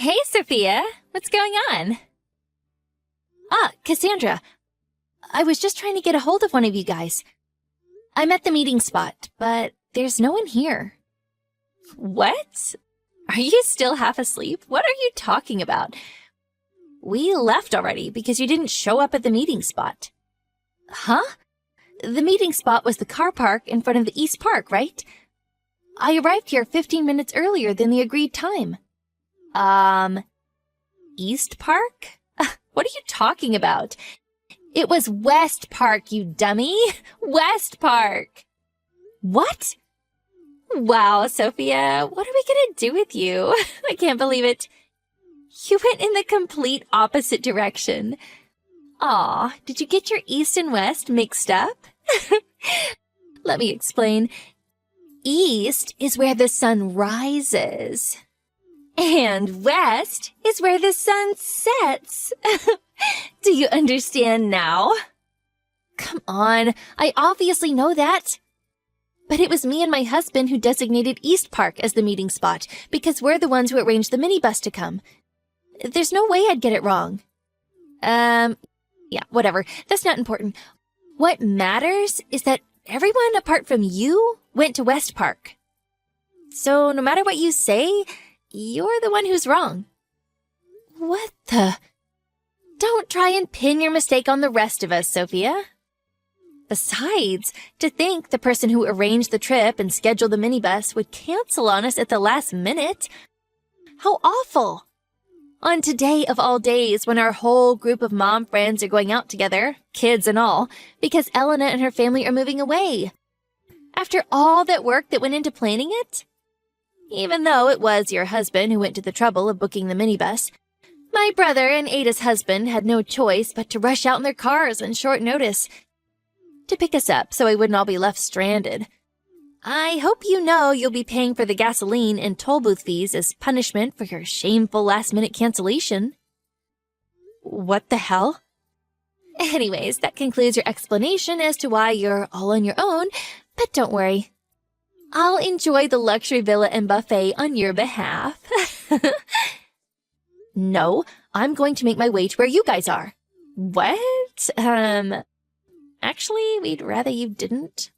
Hey, Sophia. What's going on? Cassandra. I was just trying to get a hold of one of you guys. I'm at the meeting spot, but there's no one here. What? Are you still half asleep? What are you talking about? We left already because you didn't show up at the meeting spot. Huh? The meeting spot was the car park in front of the East Park, right? I arrived here 15 minutes earlier than the agreed time. East Park? What are you talking about? It was West Park, you dummy. West Park. What? Wow, Sophia, what are we gonna do with you? I can't believe it. You went in the complete opposite direction. Aw, did you get your east and west mixed up? Let me explain. East is where the sun rises. And west is where the sun sets. Do you understand now? Come on, I obviously know that. But it was me and my husband who designated East Park as the meeting spot because we're the ones who arranged the minibus to come. There's no way I'd get it wrong. Yeah, whatever. That's not important. What matters is that everyone apart from you went to West Park. So no matter what you say, you're the one who's wrong. What the? Don't try and pin your mistake on the rest of us, Sophia. Besides, to think the person who arranged the trip and scheduled the minibus would cancel on us at the last minute. How awful. On today of all days when our whole group of mom friends are going out together, kids and all, because Elena and her family are moving away. After all that work that went into planning it? Even though it was your husband who went to the trouble of booking the minibus, my brother and Ada's husband had no choice but to rush out in their cars on short notice to pick us up so we wouldn't all be left stranded. I hope you know you'll be paying for the gasoline and toll booth fees as punishment for your shameful last-minute cancellation. What the hell? Anyways, that concludes your explanation as to why you're all on your own, but don't worry. I'll enjoy the luxury villa and buffet on your behalf. No, I'm going to make my way to where you guys are. What? Actually, we'd rather you didn't.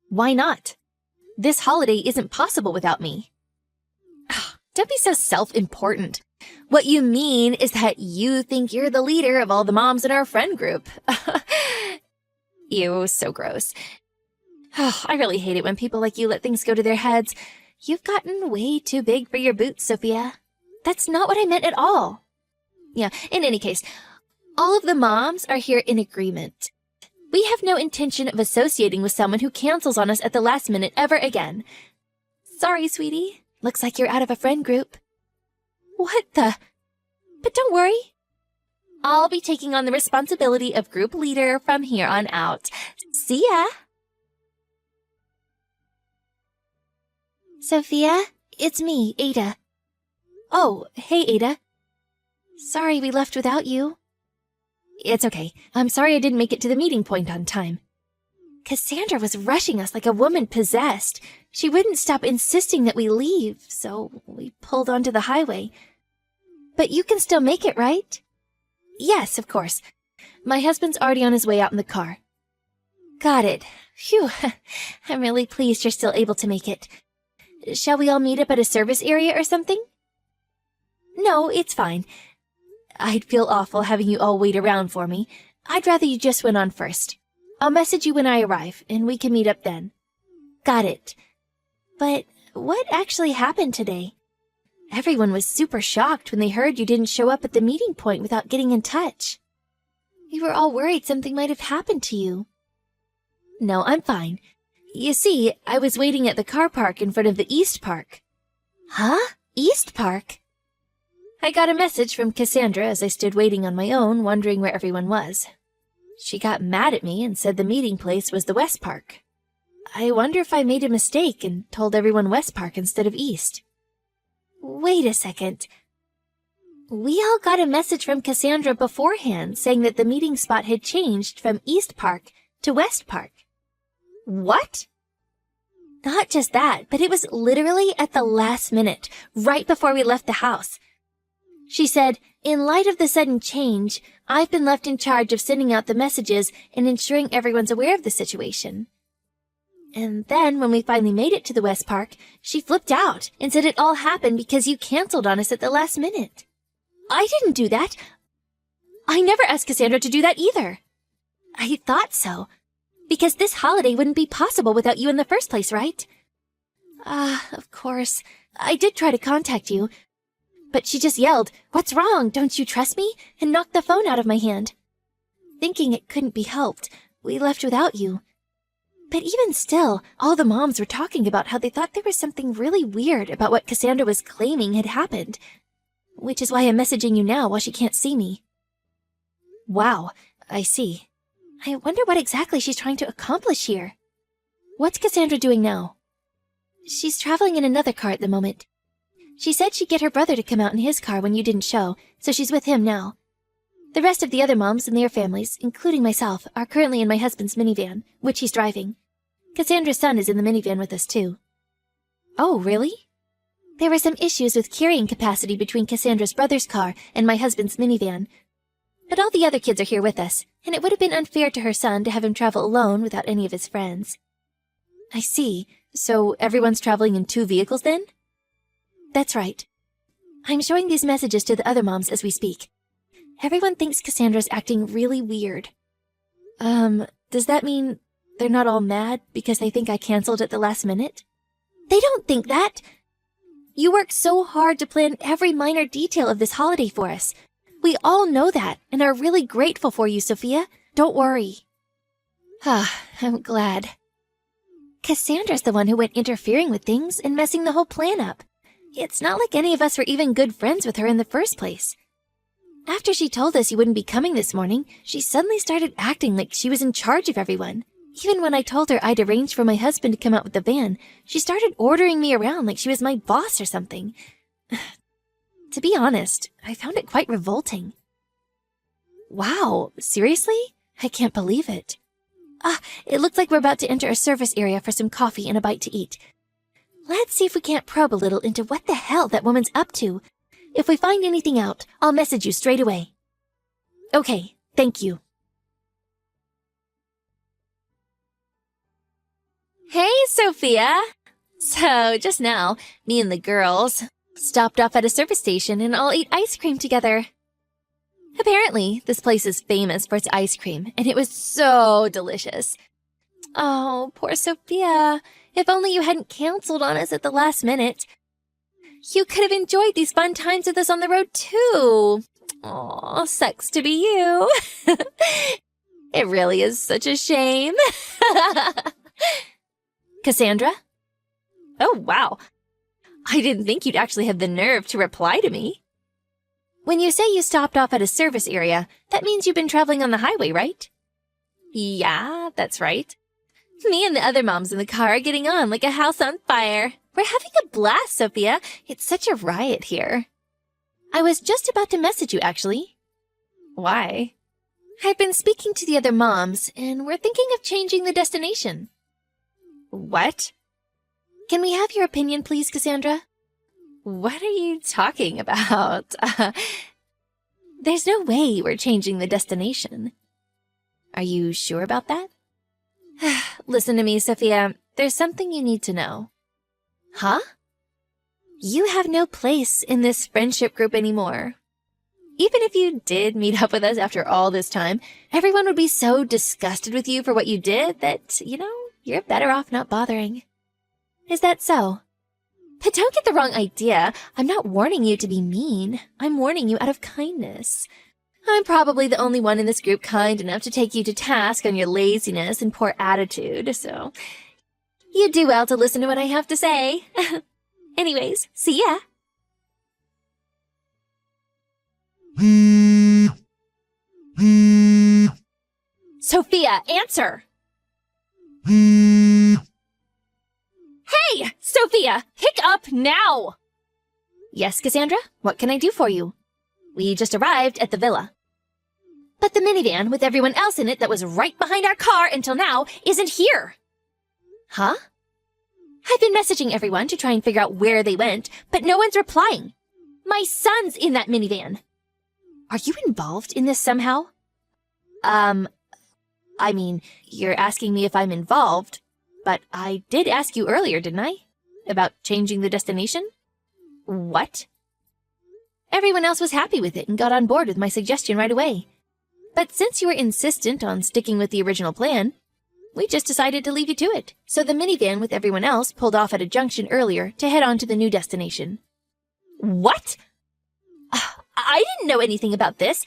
Why not? This holiday isn't possible without me. Don't be so self-important. What you mean is that you think you're the leader of all the moms in our friend group. Ew, so gross. I really hate it when people like you let things go to their heads. You've gotten way too big for your boots, Sophia. That's not what I meant at all. Yeah, in any case, all of the moms are here in agreement. We have no intention of associating with someone who cancels on us at the last minute ever again. Sorry, sweetie. Looks like you're out of a friend group. What the? But don't worry. I'll be taking on the responsibility of group leader from here on out. See ya! Sophia, it's me, Ada. Oh, hey, Ada. Sorry we left without you. It's okay. I'm sorry I didn't make it to the meeting point on time. Cassandra was rushing us like a woman possessed. She wouldn't stop insisting that we leave, so we pulled onto the highway. But you can still make it, right? Yes, of course. My husband's already on his way out in the car. Got it. Phew. I'm really pleased you're still able to make it. Shall we all meet up at a service area or something? No, it's fine. I'd feel awful having you all wait around for me. I'd rather you just went on first. I'll message you when I arrive, and we can meet up then. Got it. But what actually happened today? Everyone was super shocked when they heard you didn't show up at the meeting point without getting in touch. We were all worried something might have happened to you. No, I'm fine. You see, I was waiting at the car park in front of the East Park. Huh? East Park? I got a message from Cassandra as I stood waiting on my own, wondering where everyone was. She got mad at me and said the meeting place was the West Park. I wonder if I made a mistake and told everyone West Park instead of East. Wait a second. We all got a message from Cassandra beforehand saying that the meeting spot had changed from East Park to West Park. What? Not just that, but it was literally at the last minute, right before we left the house. She said, "In light of the sudden change, I've been left in charge of sending out the messages and ensuring everyone's aware of the situation." And then, when we finally made it to the West Park, she flipped out and said it all happened because you canceled on us at the last minute. I didn't do that. I never asked Cassandra to do that either. I thought so. Because this holiday wouldn't be possible without you in the first place, right? Of course. I did try to contact you. But she just yelled, "What's wrong? Don't you trust me?" and knocked the phone out of my hand. Thinking it couldn't be helped, we left without you. But even still, all the moms were talking about how they thought there was something really weird about what Cassandra was claiming had happened. Which is why I'm messaging you now while she can't see me. Wow, I see. I wonder what exactly she's trying to accomplish here. What's Cassandra doing now? She's traveling in another car at the moment. She said she'd get her brother to come out in his car when you didn't show, so she's with him now. The rest of the other moms and their families, including myself, are currently in my husband's minivan, which he's driving. Cassandra's son is in the minivan with us, too. Oh, really? There were some issues with carrying capacity between Cassandra's brother's car and my husband's minivan. But all the other kids are here with us, and it would have been unfair to her son to have him travel alone without any of his friends. I see. So everyone's traveling in 2 vehicles then? That's right. I'm showing these messages to the other moms as we speak. Everyone thinks Cassandra's acting really weird. Does that mean they're not all mad because they think I canceled at the last minute? They don't think that. You worked so hard to plan every minor detail of this holiday for us. We all know that and are really grateful for you, Sophia. Don't worry. I'm glad. Cassandra's the one who went interfering with things and messing the whole plan up. It's not like any of us were even good friends with her in the first place. After she told us you wouldn't be coming this morning, she suddenly started acting like she was in charge of everyone. Even when I told her I'd arranged for my husband to come out with the van, she started ordering me around like she was my boss or something. To be honest, I found it quite revolting. Wow, seriously? I can't believe it. It looks like we're about to enter a service area for some coffee and a bite to eat. Let's see if we can't probe a little into what the hell that woman's up to. If we find anything out, I'll message you straight away. Okay, thank you. Hey, Sophia! So, just now, me and the girls stopped off at a service station and all ate ice cream together. Apparently, this place is famous for its ice cream, and it was so delicious. Oh, poor Sophia. If only you hadn't canceled on us at the last minute. You could have enjoyed these fun times with us on the road, too. Aw, sucks to be you. It really is such a shame. Cassandra? Oh, wow. I didn't think you'd actually have the nerve to reply to me. When you say you stopped off at a service area, that means you've been traveling on the highway, right? Yeah, that's right. Me and the other moms in the car are getting on like a house on fire. We're having a blast, Sophia. It's such a riot here. I was just about to message you, actually. Why? I've been speaking to the other moms, and we're thinking of changing the destination. What? Can we have your opinion, please, Cassandra? What are you talking about? There's no way we're changing the destination. Are you sure about that? Listen to me, Sophia. There's something you need to know. Huh? You have no place in this friendship group anymore. Even if you did meet up with us after all this time, everyone would be so disgusted with you for what you did that, you're better off not bothering. Is that so? But don't get the wrong idea. I'm not warning you to be mean. I'm warning you out of kindness. I'm probably the only one in this group kind enough to take you to task on your laziness and poor attitude, so you do well to listen to what I have to say. Anyways, see ya. Sophia, answer! Hey, Sophia, pick up now! Yes, Cassandra, what can I do for you? We just arrived at the villa. But the minivan with everyone else in it that was right behind our car until now isn't here. Huh? I've been messaging everyone to try and figure out where they went, but no one's replying. My son's in that minivan. Are you involved in this somehow? I mean, you're asking me if I'm involved, but I did ask you earlier, didn't I? About changing the destination? What? Everyone else was happy with it and got on board with my suggestion right away. But since you were insistent on sticking with the original plan, we just decided to leave you to it. So the minivan with everyone else pulled off at a junction earlier to head on to the new destination. What? I didn't know anything about this.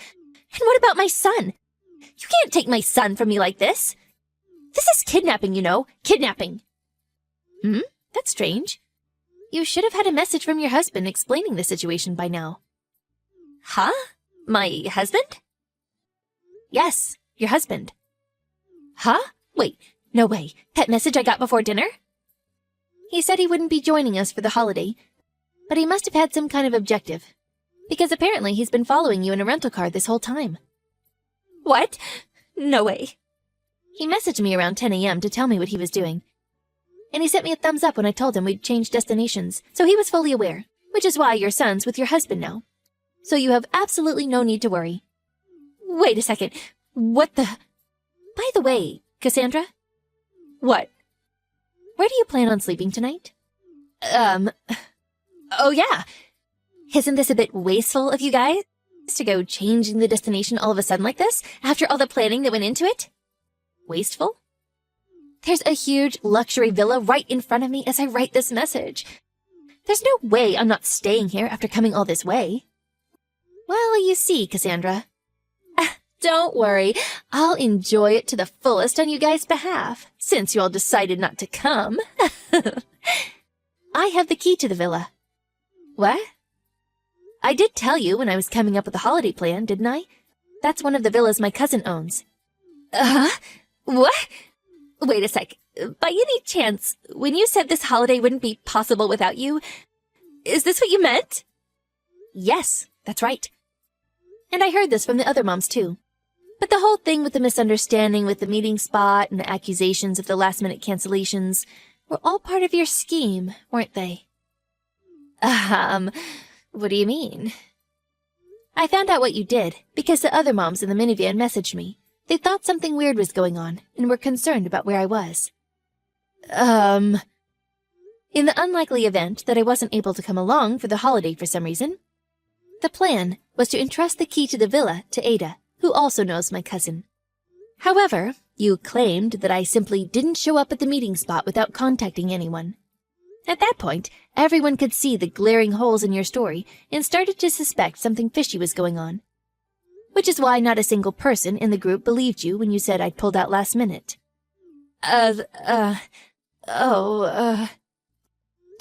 And what about my son? You can't take my son from me like this. This is kidnapping, you know. Kidnapping. That's strange. You should have had a message from your husband explaining the situation by now. Huh? My husband? Yes, your husband. Huh? Wait, no way. That message I got before dinner? He said he wouldn't be joining us for the holiday, but he must have had some kind of objective, because apparently he's been following you in a rental car this whole time. What? No way. He messaged me around 10 a.m. to tell me what he was doing, and he sent me a thumbs up when I told him we'd changed destinations, so he was fully aware, which is why your son's with your husband now. So you have absolutely no need to worry. Wait a second. What the... By the way, Cassandra? What? Where do you plan on sleeping tonight? Oh yeah. Isn't this a bit wasteful of you guys to go changing the destination all of a sudden like this, after all the planning that went into it? Wasteful? There's a huge luxury villa right in front of me as I write this message. There's no way I'm not staying here after coming all this way. Well, you see, Cassandra. Don't worry, I'll enjoy it to the fullest on you guys' behalf, since you all decided not to come. I have the key to the villa. What? I did tell you when I was coming up with the holiday plan, didn't I? That's one of the villas my cousin owns. What? Wait a sec. By any chance, when you said this holiday wouldn't be possible without you, is this what you meant? Yes, that's right. And I heard this from the other moms, too. But the whole thing with the misunderstanding with the meeting spot and the accusations of the last-minute cancellations were all part of your scheme, weren't they? What do you mean? I found out what you did because the other moms in the minivan messaged me. They thought something weird was going on and were concerned about where I was. In the unlikely event that I wasn't able to come along for the holiday for some reason, the plan was to entrust the key to the villa to Ada, who also knows my cousin. However, you claimed that I simply didn't show up at the meeting spot without contacting anyone. At that point, everyone could see the glaring holes in your story and started to suspect something fishy was going on. Which is why not a single person in the group believed you when you said I'd pulled out last minute. To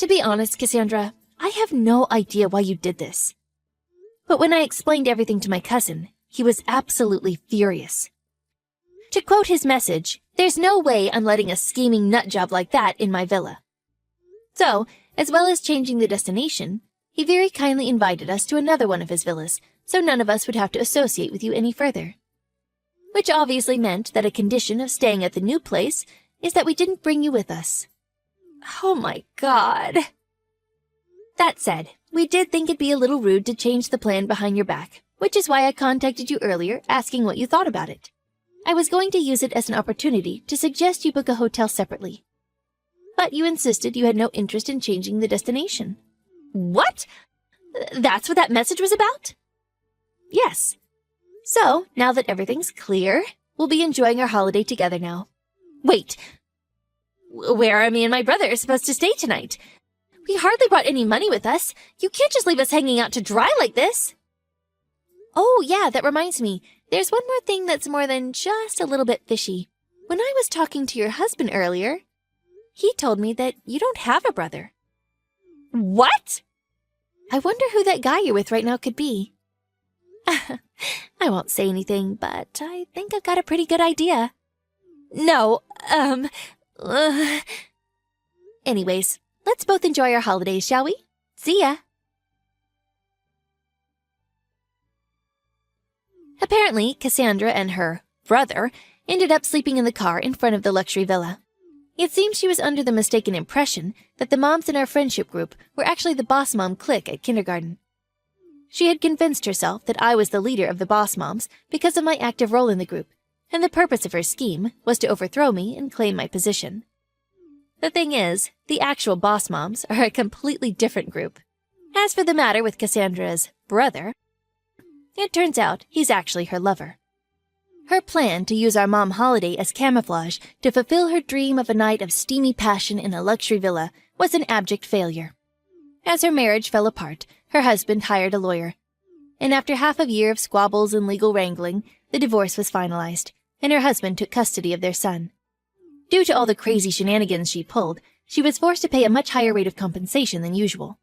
be honest, Cassandra, I have no idea why you did this. But when I explained everything to my cousin, he was absolutely furious. To quote his message, "There's no way I'm letting a scheming nutjob like that in my villa." So, as well as changing the destination, he very kindly invited us to another one of his villas, so none of us would have to associate with you any further. Which obviously meant that a condition of staying at the new place is that we didn't bring you with us. Oh my God. That said, we did think it'd be a little rude to change the plan behind your back, which is why I contacted you earlier asking what you thought about it. I was going to use it as an opportunity to suggest you book a hotel separately. But you insisted you had no interest in changing the destination. What? That's what that message was about? Yes. So, now that everything's clear, we'll be enjoying our holiday together now. Wait. Where are me and my brother supposed to stay tonight? We hardly brought any money with us. You can't just leave us hanging out to dry like this. Oh, yeah, that reminds me. There's one more thing that's more than just a little bit fishy. When I was talking to your husband earlier, he told me that you don't have a brother. What? I wonder who that guy you're with right now could be. I won't say anything, but I think I've got a pretty good idea. No, Anyways, let's both enjoy our holidays, shall we? See ya! Apparently, Cassandra and her brother ended up sleeping in the car in front of the luxury villa. It seems she was under the mistaken impression that the moms in our friendship group were actually the boss mom clique at kindergarten. She had convinced herself that I was the leader of the Boss Moms because of my active role in the group, and the purpose of her scheme was to overthrow me and claim my position. The thing is, the actual Boss Moms are a completely different group. As for the matter with Cassandra's brother, it turns out he's actually her lover. Her plan to use our mom holiday as camouflage to fulfill her dream of a night of steamy passion in a luxury villa was an abject failure. As her marriage fell apart, her husband hired a lawyer, and after half a year of squabbles and legal wrangling, the divorce was finalized, and her husband took custody of their son. Due to all the crazy shenanigans she pulled, she was forced to pay a much higher rate of compensation than usual.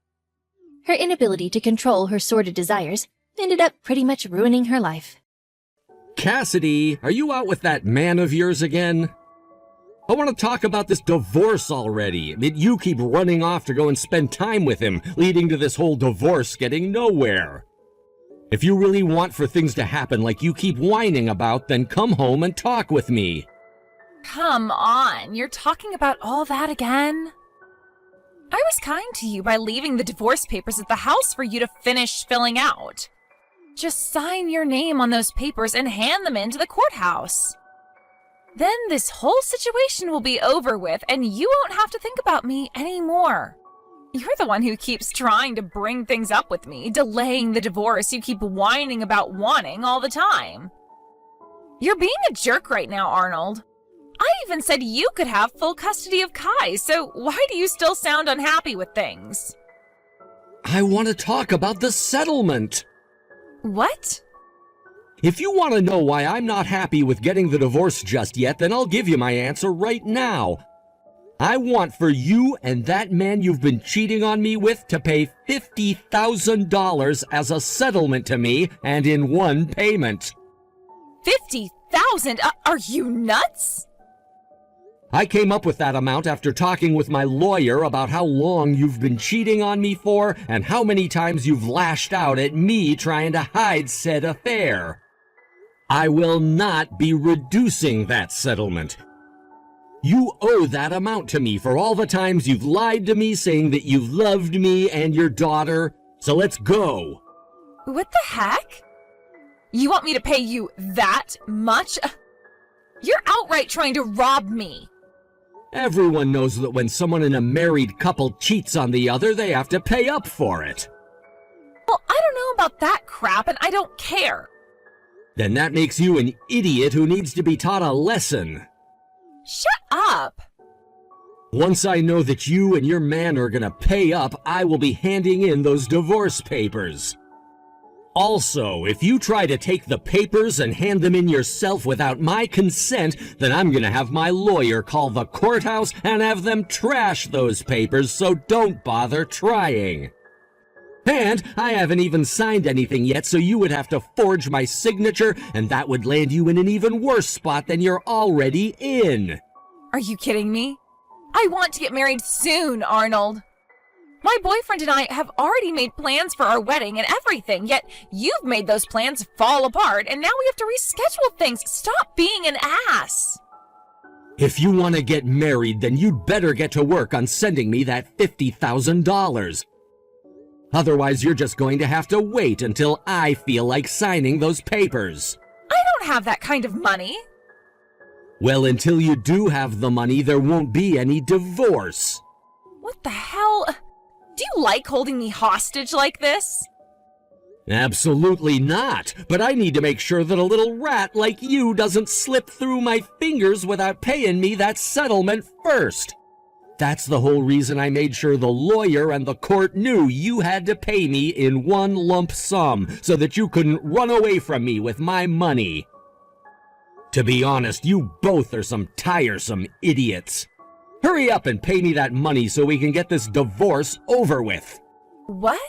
Her inability to control her sordid desires ended up pretty much ruining her life. Cassidy, are you out with that man of yours again? I want to talk about this divorce already. You keep running off to go and spend time with him, leading to this whole divorce getting nowhere. If you really want for things to happen like you keep whining about, then come home and talk with me. Come on, you're talking about all that again? I was kind to you by leaving the divorce papers at the house for you to finish filling out. Just sign your name on those papers and hand them in to the courthouse. Then this whole situation will be over with and you won't have to think about me anymore. You're the one who keeps trying to bring things up with me, delaying the divorce you keep whining about wanting all the time. You're being a jerk right now, Arnold. I even said you could have full custody of Kai, so why do you still sound unhappy with things? I want to talk about the settlement. What? If you want to know why I'm not happy with getting the divorce just yet, then I'll give you my answer right now. I want for you and that man you've been cheating on me with to pay $50,000 as a settlement to me and in one payment. 50,000? Are you nuts? I came up with that amount after talking with my lawyer about how long you've been cheating on me for and how many times you've lashed out at me trying to hide said affair. I will not be reducing that settlement. You owe that amount to me for all the times you've lied to me saying that you loved me and your daughter, so let's go. What the heck? You want me to pay you that much? You're outright trying to rob me. Everyone knows that when someone in a married couple cheats on the other, they have to pay up for it. Well, I don't know about that crap, and I don't care. Then that makes you an idiot who needs to be taught a lesson. Shut up! Once I know that you and your man are gonna pay up, I will be handing in those divorce papers. Also, if you try to take the papers and hand them in yourself without my consent, then I'm gonna have my lawyer call the courthouse and have them trash those papers, so don't bother trying. And I haven't even signed anything yet, so you would have to forge my signature, and that would land you in an even worse spot than you're already in. Are you kidding me? I want to get married soon, Arnold. My boyfriend and I have already made plans for our wedding and everything, yet you've made those plans fall apart, and now we have to reschedule things. Stop being an ass. If you want to get married, then you'd better get to work on sending me that $50,000. Otherwise, you're just going to have to wait until I feel like signing those papers. I don't have that kind of money. Well, until you do have the money, there won't be any divorce. What the hell? Do you like holding me hostage like this? Absolutely not, but I need to make sure that a little rat like you doesn't slip through my fingers without paying me that settlement first. That's the whole reason I made sure the lawyer and the court knew you had to pay me in one lump sum so that you couldn't run away from me with my money. To be honest, you both are some tiresome idiots. Hurry up and pay me that money so we can get this divorce over with. What?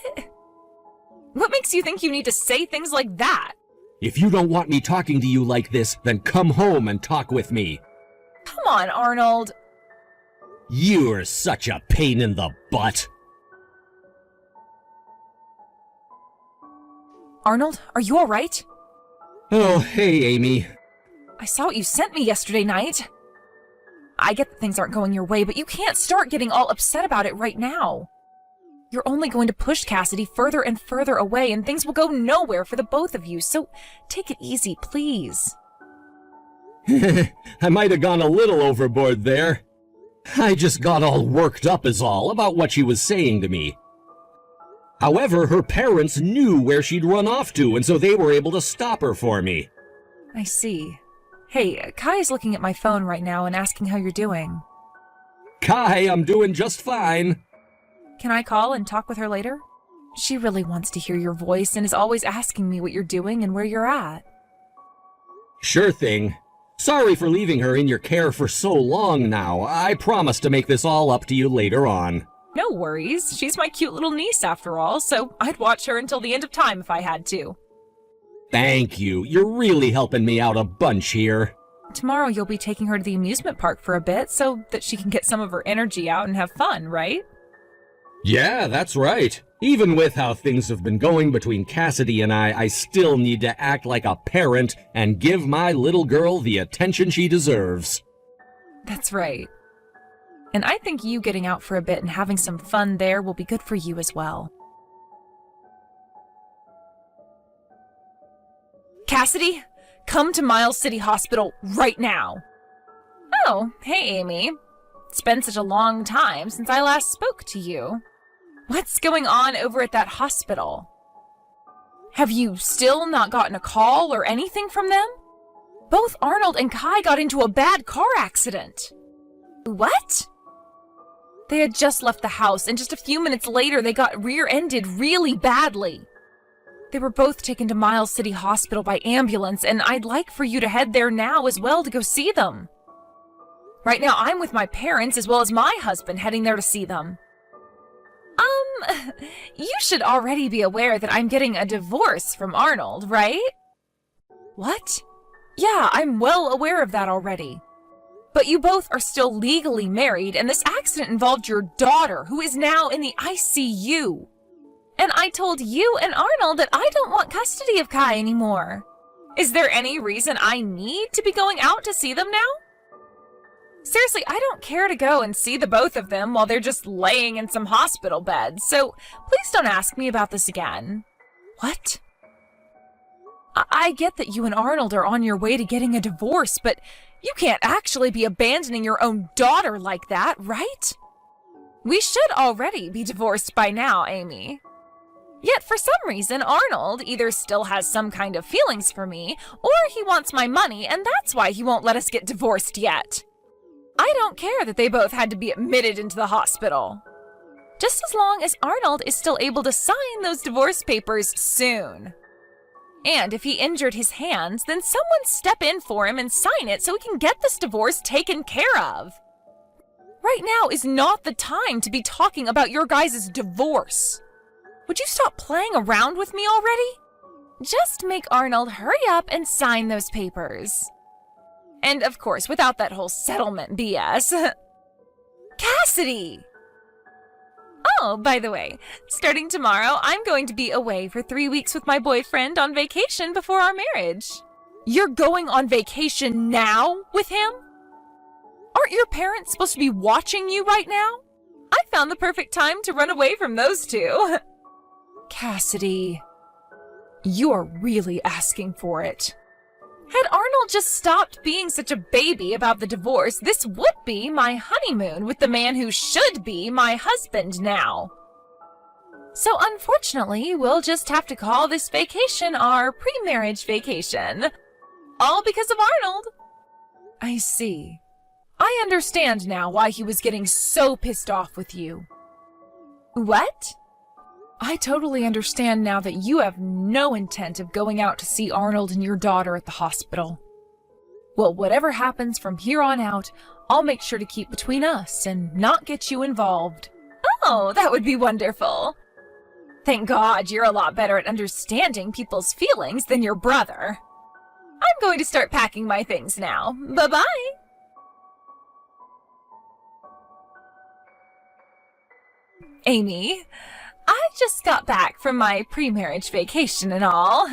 What makes you think you need to say things like that? If you don't want me talking to you like this, then come home and talk with me. Come on, Arnold. You're such a pain in the butt. Arnold, are you all right? Oh, hey, Amy. I saw what you sent me yesterday night. I get that things aren't going your way, but you can't start getting all upset about it right now. You're only going to push Cassidy further and further away, and things will go nowhere for the both of you, so take it easy, please. I might have gone a little overboard there. I just got all worked up is all about what she was saying to me. However, her parents knew where she'd run off to, and so they were able to stop her for me. I see. Hey, Kai is looking at my phone right now and asking how you're doing. Kai, I'm doing just fine. Can I call and talk with her later? She really wants to hear your voice and is always asking me what you're doing and where you're at. Sure thing. Sorry for leaving her in your care for so long now. I promise to make this all up to you later on. No worries. She's my cute little niece after all, so I'd watch her until the end of time if I had to. Thank you. You're really helping me out a bunch here. Tomorrow you'll be taking her to the amusement park for a bit so that she can get some of her energy out and have fun, right? Yeah, that's right. Even with how things have been going between Cassidy and I still need to act like a parent and give my little girl the attention she deserves. That's right. And I think you getting out for a bit and having some fun there will be good for you as well. Cassidy, come to Miles City Hospital right now. Oh, hey, Amy. It's been such a long time since I last spoke to you. What's going on over at that hospital? Have you still not gotten a call or anything from them? Both Arnold and Kai got into a bad car accident. What? They had just left the house, and just a few minutes later they got rear-ended really badly. They were both taken to Miles City Hospital by ambulance, and I'd like for you to head there now as well to go see them. Right now I'm with my parents as well as my husband heading there to see them. You should already be aware that I'm getting a divorce from Arnold, right? What? Yeah, I'm well aware of that already. But you both are still legally married, and this accident involved your daughter, who is now in the ICU. And I told you and Arnold that I don't want custody of Kai anymore. Is there any reason I need to be going out to see them now? Seriously, I don't care to go and see the both of them while they're just laying in some hospital beds, so please don't ask me about this again. What? I get that you and Arnold are on your way to getting a divorce, but you can't actually be abandoning your own daughter like that, right? We should already be divorced by now, Amy. Yet for some reason, Arnold either still has some kind of feelings for me, or he wants my money, and that's why he won't let us get divorced yet. I don't care that they both had to be admitted into the hospital. Just as long as Arnold is still able to sign those divorce papers soon. And if he injured his hands, then someone step in for him and sign it so he can get this divorce taken care of. Right now is not the time to be talking about your guys' divorce. Would you stop playing around with me already? Just make Arnold hurry up and sign those papers. And of course, without that whole settlement BS. Cassidy! Oh, by the way, starting tomorrow, I'm going to be away for 3 weeks with my boyfriend on vacation before our marriage. You're going on vacation now with him? Aren't your parents supposed to be watching you right now? I found the perfect time to run away from those two. Cassidy, you are really asking for it. Had Arnold just stopped being such a baby about the divorce, this would be my honeymoon with the man who should be my husband now. So unfortunately, we'll just have to call this vacation our pre-marriage vacation. All because of Arnold. I see. I understand now why he was getting so pissed off with you. What? I totally understand now that you have no intent of going out to see Arnold and your daughter at the hospital. Well, whatever happens from here on out, I'll make sure to keep between us and not get you involved. Oh, that would be wonderful. Thank God you're a lot better at understanding people's feelings than your brother. I'm going to start packing my things now. Bye-bye. Amy, I just got back from my pre-marriage vacation and all.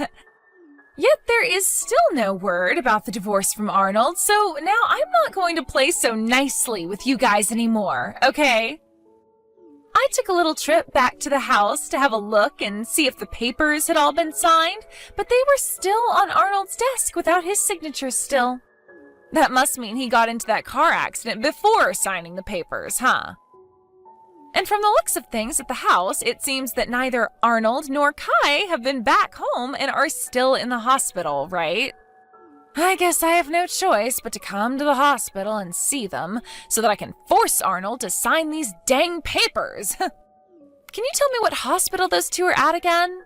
Yet there is still no word about the divorce from Arnold, so now I'm not going to play so nicely with you guys anymore, okay? I took a little trip back to the house to have a look and see if the papers had all been signed, but they were still on Arnold's desk without his signature still. That must mean he got into that car accident before signing the papers, huh? And from the looks of things at the house, it seems that neither Arnold nor Kai have been back home and are still in the hospital, right? I guess I have no choice but to come to the hospital and see them so that I can force Arnold to sign these dang papers. Can you tell me what hospital those two are at again?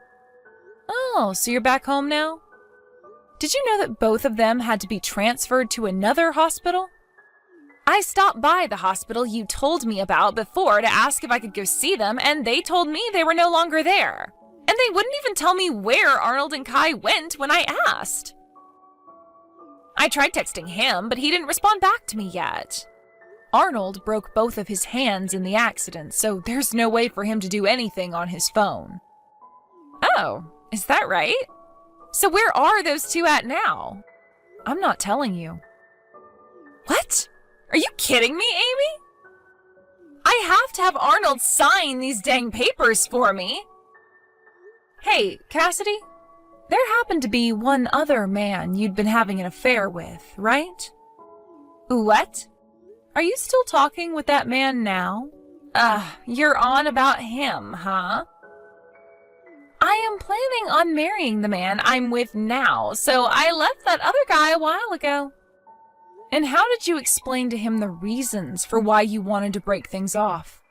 Oh, so you're back home now? Did you know that both of them had to be transferred to another hospital? I stopped by the hospital you told me about before to ask if I could go see them, and they told me they were no longer there. And they wouldn't even tell me where Arnold and Kai went when I asked. I tried texting him, but he didn't respond back to me yet. Arnold broke both of his hands in the accident, so there's no way for him to do anything on his phone. Oh, is that right? So where are those two at now? I'm not telling you. What? Are you kidding me, Amy? I have to have Arnold sign these dang papers for me. Hey, Cassidy? There happened to be one other man you'd been having an affair with, right? What? Are you still talking with that man now? You're on about him, huh? I am planning on marrying the man I'm with now, so I left that other guy a while ago. And how did you explain to him the reasons for why you wanted to break things off?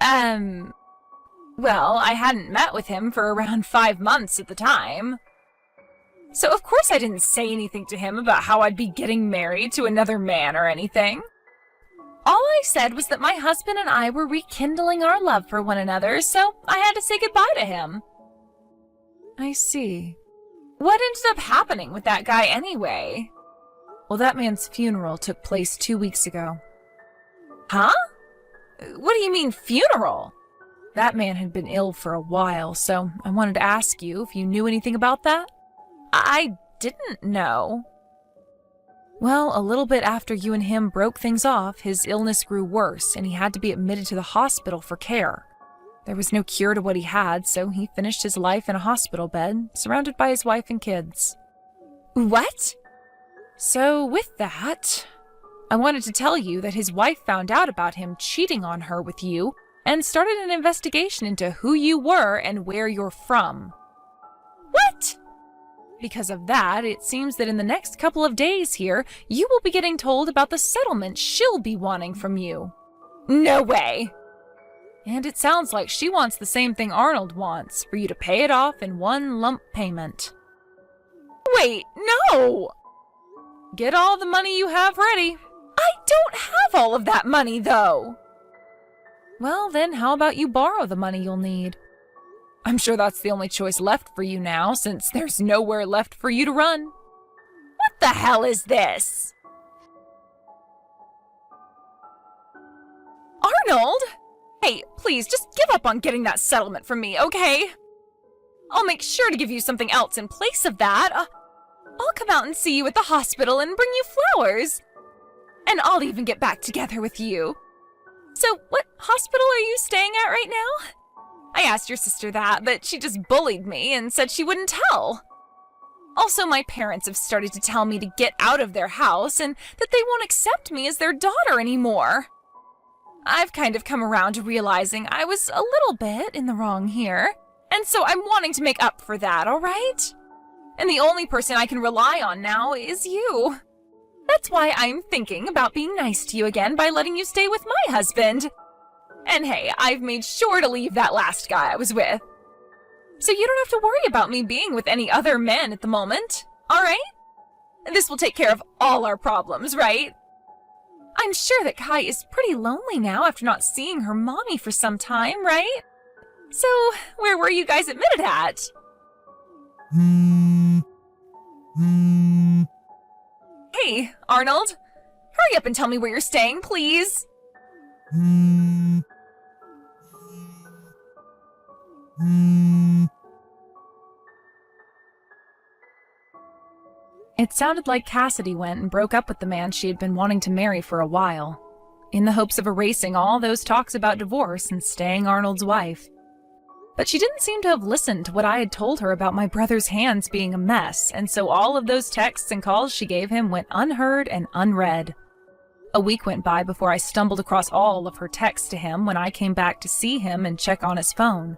Well, I hadn't met with him for around 5 months at the time. So of course I didn't say anything to him about how I'd be getting married to another man or anything. All I said was that my husband and I were rekindling our love for one another, so I had to say goodbye to him. I see. What ended up happening with that guy anyway? Well, that man's funeral took place 2 weeks ago. Huh? What do you mean, funeral? That man had been ill for a while, so I wanted to ask you if you knew anything about that. I didn't know. Well, a little bit after you and him broke things off, his illness grew worse, and he had to be admitted to the hospital for care. There was no cure to what he had, so he finished his life in a hospital bed, surrounded by his wife and kids. What? So with that, I wanted to tell you that his wife found out about him cheating on her with you and started an investigation into who you were and where you're from. What? Because of that, it seems that in the next couple of days here, you will be getting told about the settlement she'll be wanting from you. No way! And it sounds like she wants the same thing Arnold wants, for you to pay it off in one lump payment. Wait, no! Get all the money you have ready. I don't have all of that money, though. Well, then how about you borrow the money you'll need? I'm sure that's the only choice left for you now, since there's nowhere left for you to run. What the hell is this? Arnold? Hey, please, just give up on getting that settlement from me, okay? I'll make sure to give you something else in place of that. I'll come out and see you at the hospital and bring you flowers. And I'll even get back together with you. So, what hospital are you staying at right now? I asked your sister that, but she just bullied me and said she wouldn't tell. Also, my parents have started to tell me to get out of their house and that they won't accept me as their daughter anymore. I've kind of come around to realizing I was a little bit in the wrong here, and so I'm wanting to make up for that, all right? And the only person I can rely on now is you. That's why I'm thinking about being nice to you again by letting you stay with my husband. And hey, I've made sure to leave that last guy I was with. So you don't have to worry about me being with any other men at the moment, all right? This will take care of all our problems, right? I'm sure that Kai is pretty lonely now after not seeing her mommy for some time, right? So, where were you guys admitted at? Hey, Arnold. Hurry up and tell me where you're staying, please. It sounded like Cassidy went and broke up with the man she had been wanting to marry for a while. in the hopes of erasing all those talks about divorce and staying Arnold's wife. But she didn't seem to have listened to what I had told her about my brother's hands being a mess, and so all of those texts and calls she gave him went unheard and unread. A week went by before I stumbled across all of her texts to him when I came back to see him and check on his phone.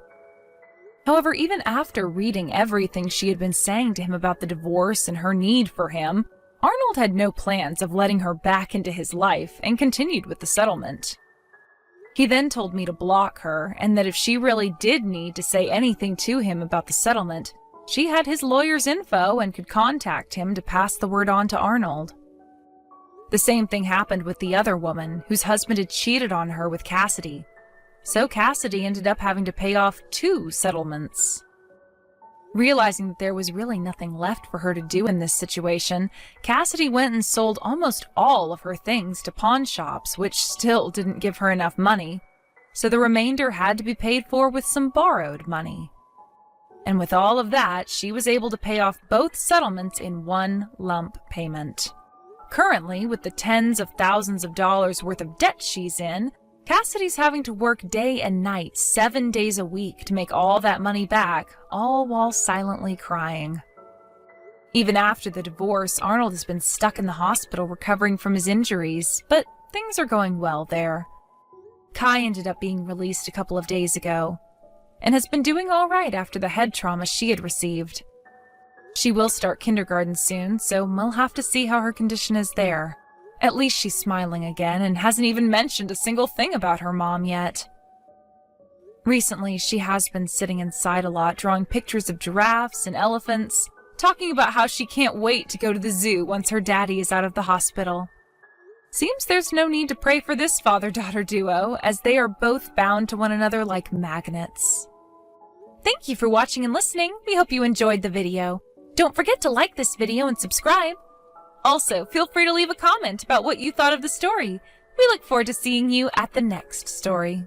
However, even after reading everything she had been saying to him about the divorce and her need for him, Arnold had no plans of letting her back into his life and continued with the settlement. He then told me to block her, and that if she really did need to say anything to him about the settlement, she had his lawyer's info and could contact him to pass the word on to Arnold. The same thing happened with the other woman, whose husband had cheated on her with Cassidy. So Cassidy ended up having to pay off 2 settlements. Realizing that there was really nothing left for her to do in this situation, Cassidy went and sold almost all of her things to pawn shops, which still didn't give her enough money, so the remainder had to be paid for with some borrowed money. And with all of that, she was able to pay off both settlements in one lump payment. Currently, with the tens of thousands of dollars worth of debt she's in, Cassidy's having to work day and night, 7 days a week to make all that money back, all while silently crying. Even after the divorce, Arnold has been stuck in the hospital recovering from his injuries, but things are going well there. Kai ended up being released a couple of days ago, and has been doing all right after the head trauma she had received. She will start kindergarten soon, so we'll have to see how her condition is there. At least she's smiling again and hasn't even mentioned a single thing about her mom yet. Recently, she has been sitting inside a lot, drawing pictures of giraffes and elephants, talking about how she can't wait to go to the zoo once her daddy is out of the hospital. Seems there's no need to pray for this father-daughter duo, as they are both bound to one another like magnets. Thank you for watching and listening. We hope you enjoyed the video. Don't forget to like this video and subscribe. Also, feel free to leave a comment about what you thought of the story. We look forward to seeing you at the next story.